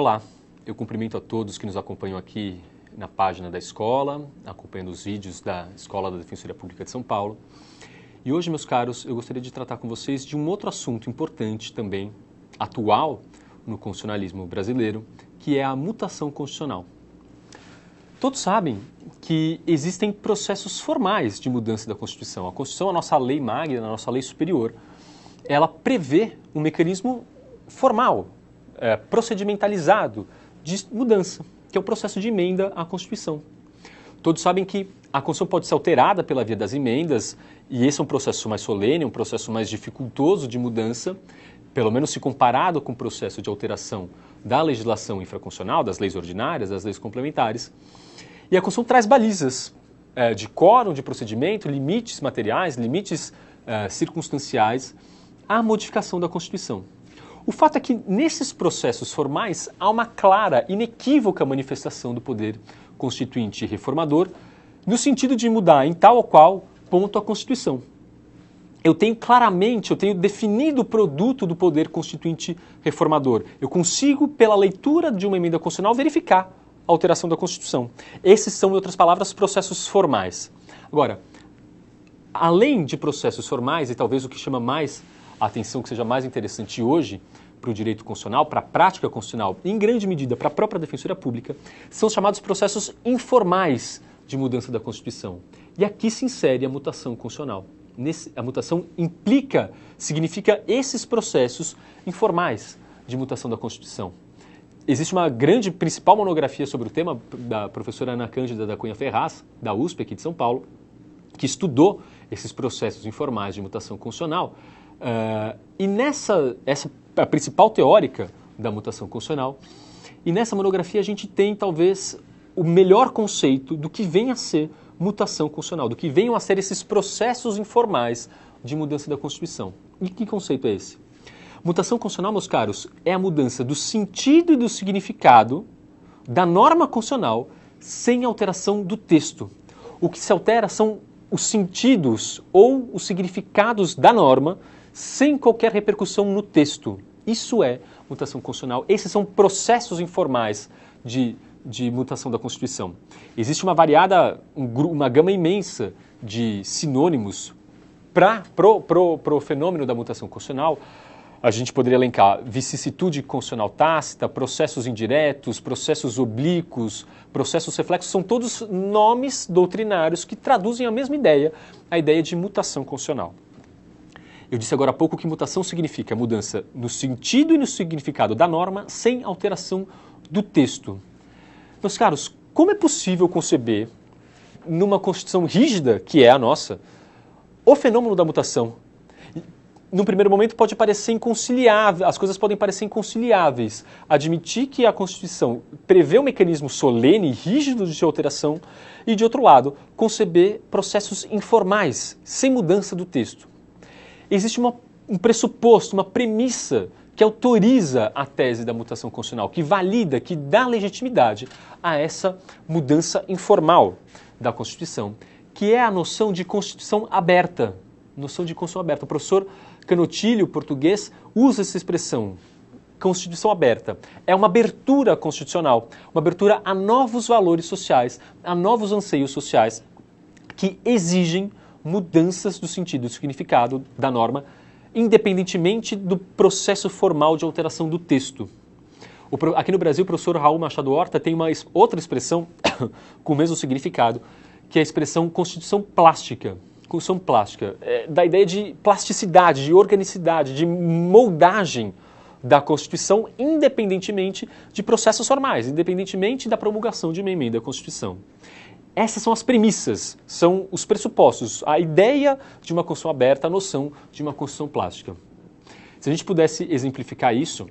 Olá, eu cumprimento a todos que nos acompanham aqui na página da escola, acompanhando os vídeos da Escola da Defensoria Pública de São Paulo. E hoje, meus caros, eu gostaria de tratar com vocês de um outro assunto importante também, atual no constitucionalismo brasileiro, que é a mutação constitucional. Todos sabem que existem processos formais de mudança da Constituição. A Constituição, a nossa lei magna, a nossa lei superior, ela prevê um mecanismo formal, procedimentalizado de mudança, que é o processo de emenda à Constituição. Todos sabem que a Constituição pode ser alterada pela via das emendas, e esse é um processo mais solene, um processo mais dificultoso de mudança, pelo menos se comparado com o processo de alteração da legislação infraconstitucional, das leis ordinárias, das leis complementares. E a Constituição traz balizas de quórum, de procedimento, limites materiais, limites circunstanciais à modificação da Constituição. O fato é que, nesses processos formais, há uma clara, inequívoca manifestação do poder constituinte e reformador, no sentido de mudar em tal ou qual ponto a Constituição. Eu tenho definido o produto do poder constituinte reformador. Eu consigo, pela leitura de uma emenda constitucional, verificar a alteração da Constituição. Esses são, em outras palavras, processos formais. Agora, além de processos formais, e talvez o que chama mais a atenção, que seja mais interessante hoje para o direito constitucional, para a prática constitucional, e em grande medida para a própria Defensoria Pública, são os chamados processos informais de mudança da Constituição. E aqui se insere a mutação constitucional. A mutação significa esses processos informais de mutação da Constituição. Existe uma grande, principal monografia sobre o tema da professora Ana Cândida da Cunha Ferraz, da USP aqui de São Paulo, que estudou esses processos informais de mutação constitucional. E essa a principal teórica da mutação constitucional, e nessa monografia a gente tem talvez o melhor conceito do que vem a ser mutação constitucional, do que venham a ser esses processos informais de mudança da Constituição. E que conceito é esse? Mutação constitucional, meus caros, é a mudança do sentido e do significado da norma constitucional sem alteração do texto. O que se altera são os sentidos ou os significados da norma sem qualquer repercussão no texto. Isso é mutação constitucional. Esses são processos informais de mutação da Constituição. Existe uma gama imensa de sinônimos para o fenômeno da mutação constitucional. A gente poderia elencar vicissitude constitucional tácita, processos indiretos, processos oblíquos, processos reflexos, são todos nomes doutrinários que traduzem a mesma ideia, a ideia de mutação constitucional. Eu disse agora há pouco que mutação significa mudança no sentido e no significado da norma sem alteração do texto. Meus caros, como é possível conceber, numa Constituição rígida, que é a nossa, o fenômeno da mutação? Num primeiro momento pode parecer inconciliável, as coisas podem parecer inconciliáveis. Admitir que a Constituição prevê um mecanismo solene e rígido de alteração e, de outro lado, conceber processos informais, sem mudança do texto. Existe um pressuposto, uma premissa que autoriza a tese da mutação constitucional, que valida, que dá legitimidade a essa mudança informal da Constituição, que é a noção de Constituição aberta. Noção de Constituição aberta. O professor Canotilho, português, usa essa expressão, Constituição aberta. É uma abertura constitucional, uma abertura a novos valores sociais, a novos anseios sociais que exigem mudanças do sentido e do significado da norma, independentemente do processo formal de alteração do texto. Aqui no Brasil, o professor Raul Machado Horta tem uma outra expressão com o mesmo significado, que é a expressão Constituição plástica. Constituição plástica, da ideia de plasticidade, de organicidade, de moldagem da Constituição, independentemente de processos formais, independentemente da promulgação de uma emenda à Constituição. Essas são as premissas, são os pressupostos, a ideia de uma Constituição aberta, a noção de uma Constituição plástica. Se a gente pudesse exemplificar isso,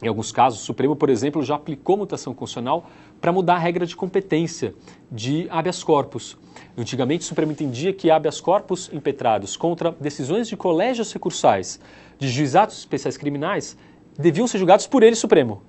em alguns casos, o Supremo, por exemplo, já aplicou mutação constitucional para mudar a regra de competência de habeas corpus. Antigamente, o Supremo entendia que habeas corpus impetrados contra decisões de colégios recursais de juizados especiais criminais deviam ser julgados por ele, Supremo.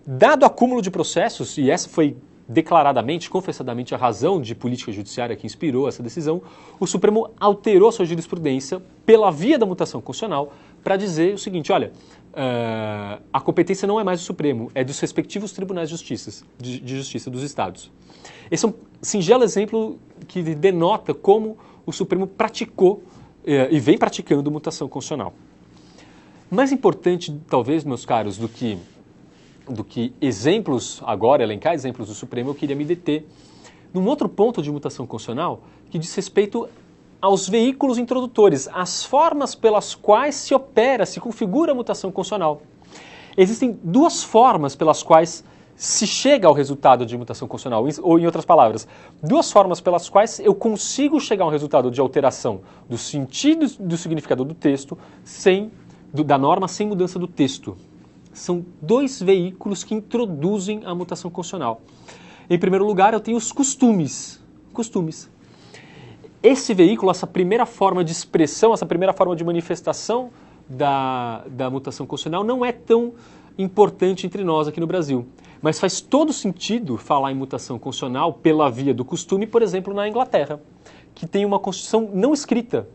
Dado o acúmulo de processos, e essa foi declaradamente, confessadamente, a razão de política judiciária que inspirou essa decisão, o Supremo alterou sua jurisprudência pela via da mutação constitucional para dizer o seguinte, olha, a competência não é mais do Supremo, é dos respectivos tribunais de justiça dos estados. Esse é um singelo exemplo que denota como o Supremo praticou e vem praticando mutação constitucional. Mais importante, talvez, meus caros, do que exemplos, agora, elencar exemplos do Supremo, eu queria me deter num outro ponto de mutação constitucional que diz respeito aos veículos introdutores, as formas pelas quais se opera, se configura a mutação constitucional. Existem duas formas pelas quais se chega ao resultado de mutação constitucional, ou em outras palavras, duas formas pelas quais eu consigo chegar a um resultado de alteração do sentido do significado do texto da norma sem mudança do texto. São dois veículos que introduzem a mutação constitucional. Em primeiro lugar, eu tenho os costumes. Esse veículo, essa primeira forma de expressão, essa primeira forma de manifestação da mutação constitucional não é tão importante entre nós aqui no Brasil. Mas faz todo sentido falar em mutação constitucional pela via do costume, por exemplo, na Inglaterra, que tem uma Constituição não escrita.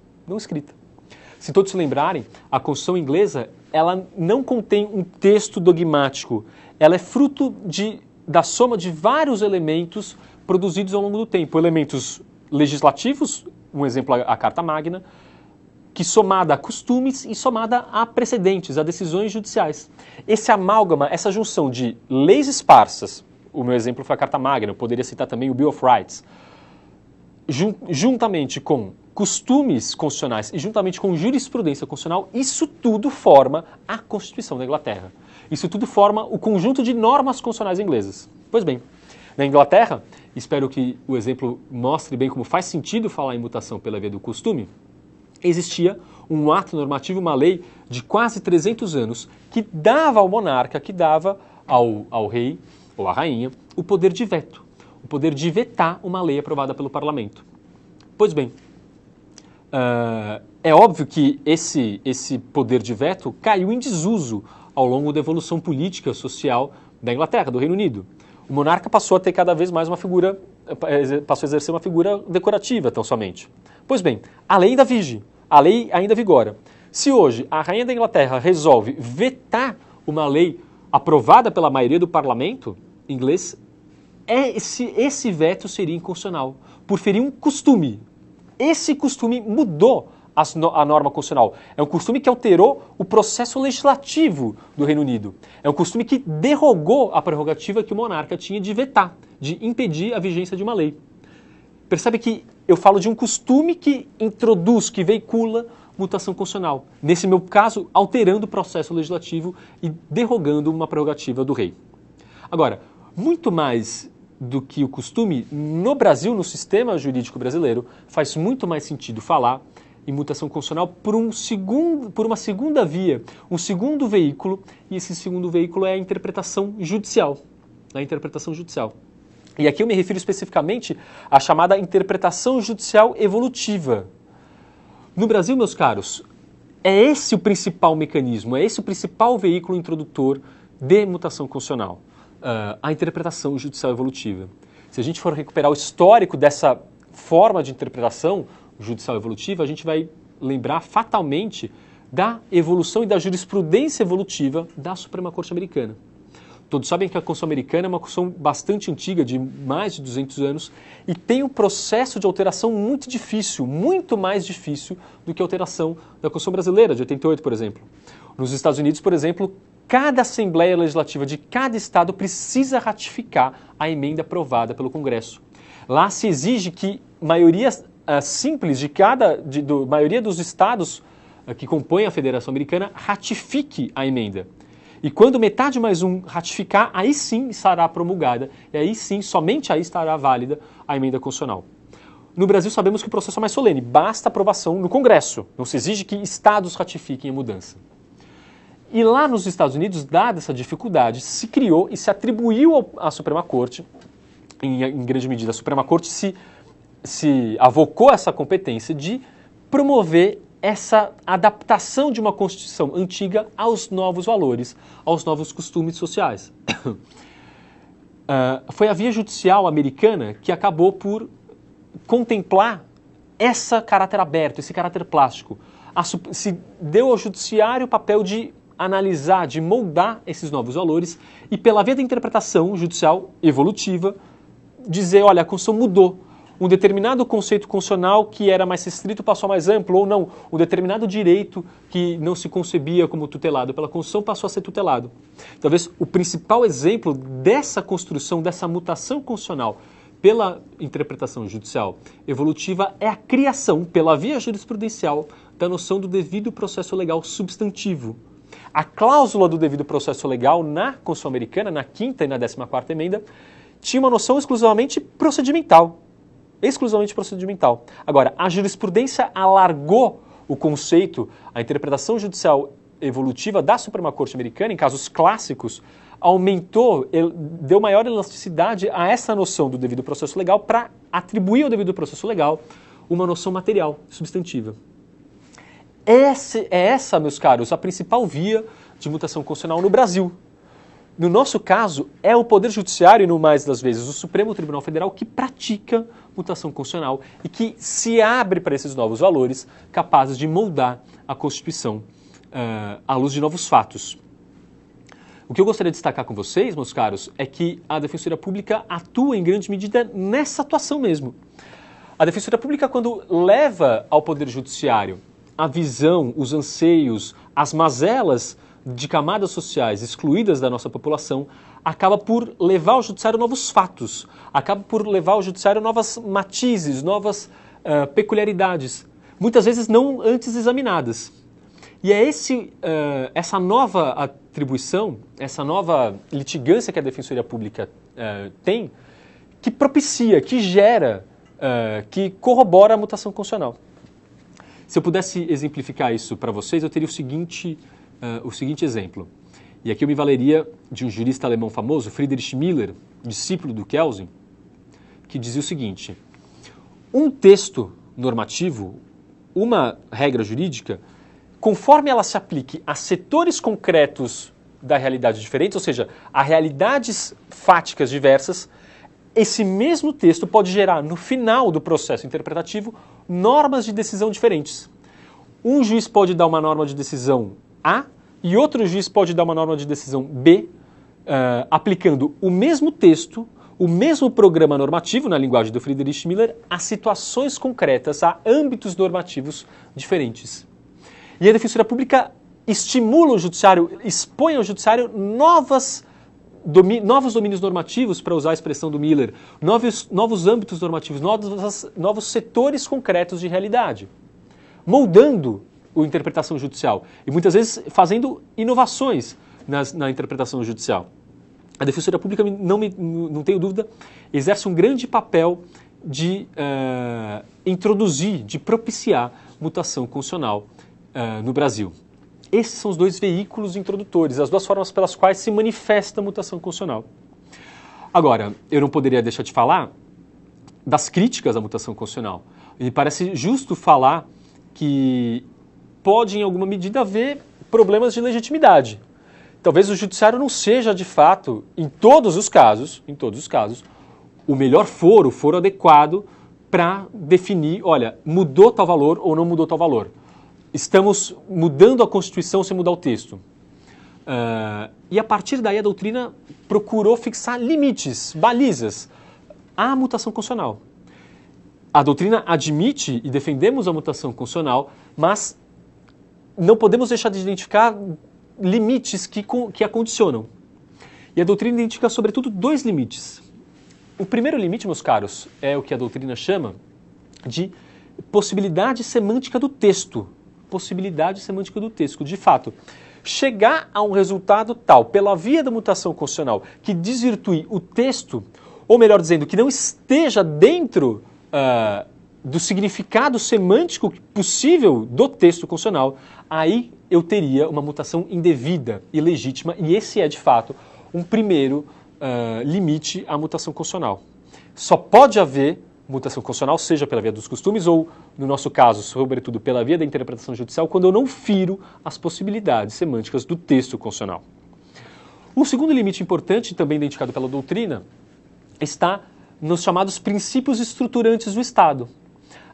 Se todos se lembrarem, a Constituição inglesa ela não contém um texto dogmático. Ela é fruto da soma de vários elementos produzidos ao longo do tempo. Elementos legislativos, um exemplo a Carta Magna, que somada a costumes e somada a precedentes, a decisões judiciais. Esse amálgama, essa junção de leis esparsas, o meu exemplo foi a Carta Magna, eu poderia citar também o Bill of Rights, juntamente com costumes constitucionais e juntamente com jurisprudência constitucional, isso tudo forma a Constituição da Inglaterra. Isso tudo forma o conjunto de normas constitucionais inglesas. Pois bem, na Inglaterra, espero que o exemplo mostre bem como faz sentido falar em mutação pela via do costume, existia um ato normativo, uma lei de quase 300 anos que dava ao monarca, que dava ao rei ou à rainha o poder de veto, o poder de vetar uma lei aprovada pelo parlamento. Pois bem, é óbvio que esse poder de veto caiu em desuso ao longo da evolução política social da Inglaterra, do Reino Unido. O monarca passou a ter cada vez mais passou a exercer uma figura decorativa, tão somente. Pois bem, a lei ainda vige, a lei ainda vigora. Se hoje a rainha da Inglaterra resolve vetar uma lei aprovada pela maioria do parlamento inglês, esse veto seria inconstitucional, por ferir um costume. Esse costume mudou a norma constitucional. É um costume que alterou o processo legislativo do Reino Unido. É um costume que derrogou a prerrogativa que o monarca tinha de vetar, de impedir a vigência de uma lei. Percebe que eu falo de um costume que introduz, que veicula mutação constitucional. Nesse meu caso, alterando o processo legislativo e derrogando uma prerrogativa do rei. Agora, muito mais do que o costume, no Brasil, no sistema jurídico brasileiro, faz muito mais sentido falar em mutação constitucional por uma segunda via, um segundo veículo, e esse segundo veículo é a interpretação judicial. E aqui eu me refiro especificamente à chamada interpretação judicial evolutiva. No Brasil, meus caros, é esse o principal mecanismo, é esse o principal veículo introdutor de mutação constitucional. A interpretação judicial evolutiva. Se a gente for recuperar o histórico dessa forma de interpretação judicial evolutiva, a gente vai lembrar fatalmente da evolução e da jurisprudência evolutiva da Suprema Corte Americana. Todos sabem que a Constituição Americana é uma Constituição bastante antiga, de mais de 200 anos, e tem um processo de alteração muito difícil, muito mais difícil do que a alteração da Constituição Brasileira, de 88, por exemplo. Nos Estados Unidos, por exemplo, cada Assembleia Legislativa de cada estado precisa ratificar a emenda aprovada pelo Congresso. Lá se exige que maioria simples maioria dos estados que compõem a Federação Americana ratifique a emenda. E quando metade mais um ratificar, aí sim estará promulgada, e aí sim, somente aí estará válida a emenda constitucional. No Brasil sabemos que o processo é mais solene, basta aprovação no Congresso, não se exige que estados ratifiquem a mudança. E lá nos Estados Unidos, dada essa dificuldade, se criou e se atribuiu à Suprema Corte, em grande medida a Suprema Corte se avocou a essa competência de promover essa adaptação de uma Constituição antiga aos novos valores, aos novos costumes sociais. Foi a via judicial americana que acabou por contemplar esse caráter aberto, esse caráter plástico. Se deu ao judiciário o papel de analisar, de moldar esses novos valores e, pela via da interpretação judicial evolutiva, dizer, olha, a Constituição mudou. Um determinado conceito constitucional que era mais restrito passou a mais amplo, ou não. Um determinado direito que não se concebia como tutelado pela Constituição passou a ser tutelado. Talvez o principal exemplo dessa construção, dessa mutação constitucional pela interpretação judicial evolutiva é a criação, pela via jurisprudencial, da noção do devido processo legal substantivo. A cláusula do devido processo legal na Constituição Americana, na 5ª e na 14ª emenda, tinha uma noção exclusivamente procedimental. Exclusivamente procedimental. Agora, a jurisprudência alargou o conceito, a interpretação judicial evolutiva da Suprema Corte Americana, em casos clássicos, aumentou, deu maior elasticidade a essa noção do devido processo legal para atribuir ao devido processo legal uma noção material, substantiva. Essa, meus caros, a principal via de mutação constitucional no Brasil. No nosso caso, é o Poder Judiciário, e no mais das vezes o Supremo Tribunal Federal, que pratica mutação constitucional e que se abre para esses novos valores capazes de moldar a Constituição à luz de novos fatos. O que eu gostaria de destacar com vocês, meus caros, é que a Defensoria Pública atua em grande medida nessa atuação mesmo. A Defensoria Pública, quando leva ao Poder Judiciário a visão, os anseios, as mazelas de camadas sociais excluídas da nossa população, acaba por levar ao judiciário novos fatos, acaba por levar ao judiciário novas matizes, novas peculiaridades, muitas vezes não antes examinadas. E é essa nova atribuição, essa nova litigância que a Defensoria Pública tem, que propicia, que gera, que corrobora a mutação constitucional. Se eu pudesse exemplificar isso para vocês, eu teria o seguinte exemplo. E aqui eu me valeria de um jurista alemão famoso, Friedrich Miller, discípulo do Kelsen, que dizia o seguinte: um texto normativo, uma regra jurídica, conforme ela se aplique a setores concretos da realidade diferentes, ou seja, a realidades fáticas diversas, esse mesmo texto pode gerar, no final do processo interpretativo, normas de decisão diferentes. Um juiz pode dar uma norma de decisão A e outro juiz pode dar uma norma de decisão B, aplicando o mesmo texto, o mesmo programa normativo, na linguagem do Friedrich Miller, a situações concretas, a âmbitos normativos diferentes. E a Defensoria Pública estimula o Judiciário, expõe ao Judiciário novos domínios normativos, para usar a expressão do Miller, novos âmbitos normativos, novos setores concretos de realidade, moldando a interpretação judicial e muitas vezes fazendo inovações na interpretação judicial. A Defensoria Pública, não tenho dúvida, exerce um grande papel de introduzir, de propiciar mutação constitucional no Brasil. Esses são os dois veículos introdutores, as duas formas pelas quais se manifesta a mutação constitucional. Agora, eu não poderia deixar de falar das críticas à mutação constitucional. E parece justo falar que pode, em alguma medida, haver problemas de legitimidade. Talvez o judiciário não seja, de fato, em todos os casos, o melhor foro, o foro adequado para definir, olha, mudou tal valor ou não mudou tal valor. Estamos mudando a Constituição sem mudar o texto. E a partir daí a doutrina procurou fixar limites, balizas à mutação constitucional. A doutrina admite e defendemos a mutação constitucional, mas não podemos deixar de identificar limites que a condicionam. E a doutrina identifica, sobretudo, dois limites. O primeiro limite, meus caros, é o que a doutrina chama de possibilidade semântica do texto. Possibilidade semântica do texto. De fato, chegar a um resultado tal, pela via da mutação constitucional, que desvirtue o texto, ou melhor dizendo, que não esteja dentro do significado semântico possível do texto constitucional, aí eu teria uma mutação indevida, ilegítima, e esse é, de fato, um primeiro limite à mutação constitucional. Só pode haver mutação constitucional, seja pela via dos costumes ou, no nosso caso, sobretudo pela via da interpretação judicial, quando eu não firo as possibilidades semânticas do texto constitucional. O segundo limite importante, também identificado pela doutrina, está nos chamados princípios estruturantes do Estado.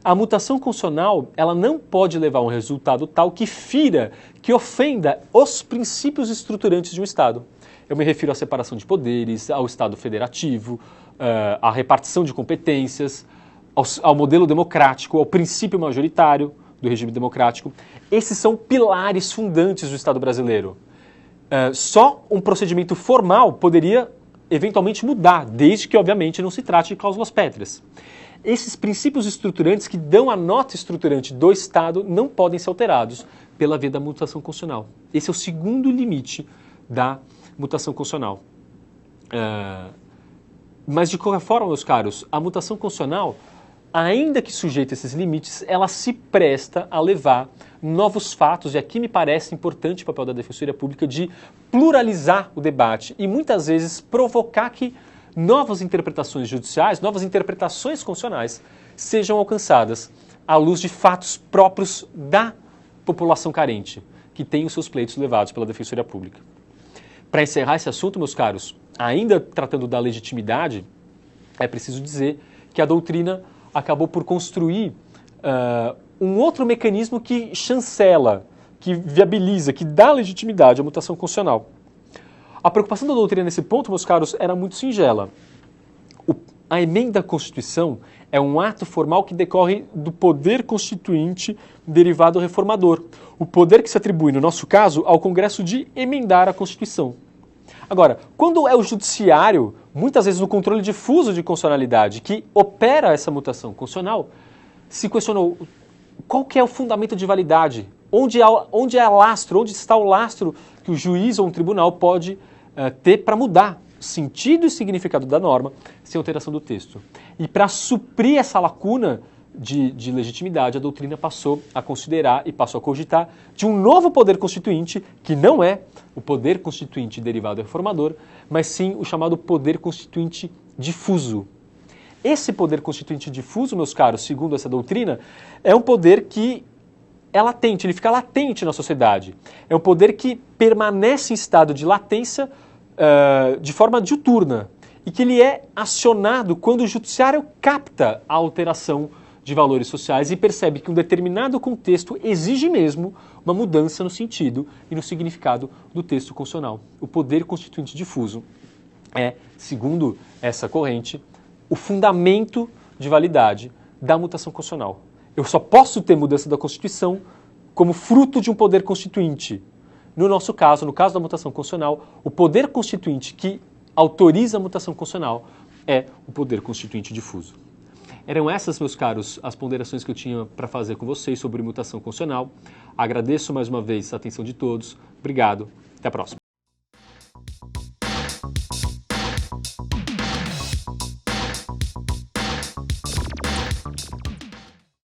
a mutação constitucional ela não pode levar a um resultado tal que fira, que ofenda os princípios estruturantes de um Estado. Eu me refiro à separação de poderes, ao Estado federativo, à repartição de competências, ao modelo democrático, ao princípio majoritário do regime democrático. Esses são pilares fundantes do Estado brasileiro. Só um procedimento formal poderia eventualmente mudar, desde que, obviamente, não se trate de cláusulas pétreas. Esses princípios estruturantes que dão a nota estruturante do Estado não podem ser alterados pela via da mutação constitucional. Esse é o segundo limite da mutação constitucional. Mas, de qualquer forma, meus caros, a mutação constitucional, ainda que sujeita a esses limites, ela se presta a levar novos fatos, e aqui me parece importante o papel da Defensoria Pública de pluralizar o debate e muitas vezes provocar que novas interpretações judiciais, novas interpretações constitucionais sejam alcançadas à luz de fatos próprios da população carente, que tem os seus pleitos levados pela Defensoria Pública. Para encerrar esse assunto, meus caros, ainda tratando da legitimidade, é preciso dizer que a doutrina acabou por construir um outro mecanismo que chancela, que viabiliza, que dá legitimidade à mutação constitucional. A preocupação da doutrina nesse ponto, meus caros, era muito singela. A emenda à Constituição é um ato formal que decorre do poder constituinte derivado reformador. O poder que se atribui, no nosso caso, ao Congresso de emendar a Constituição. Agora, quando é o Judiciário, muitas vezes no controle difuso de constitucionalidade, que opera essa mutação constitucional, se questionou qual que é o fundamento de validade, onde está o lastro que o juiz ou um tribunal pode ter para mudar sentido e significado da norma sem alteração do texto. E para suprir essa lacuna de legitimidade, a doutrina passou a considerar e passou a cogitar de um novo poder constituinte, que não é o poder constituinte derivado reformador, mas sim o chamado poder constituinte difuso. Esse poder constituinte difuso, meus caros, segundo essa doutrina, é um poder que é latente, ele fica latente na sociedade. É um poder que permanece em estado de latência de forma diuturna e que ele é acionado quando o judiciário capta a alteração de valores sociais e percebe que um determinado contexto exige mesmo uma mudança no sentido e no significado do texto constitucional. O poder constituinte difuso é, segundo essa corrente, o fundamento de validade da mutação constitucional. Eu só posso ter mudança da Constituição como fruto de um poder constituinte. No nosso caso, no caso da mutação constitucional, o poder constituinte que autoriza a mutação constitucional é o poder constituinte difuso. Eram essas, meus caros, as ponderações que eu tinha para fazer com vocês sobre mutação constitucional. Agradeço mais uma vez a atenção de todos. Obrigado. Até a próxima.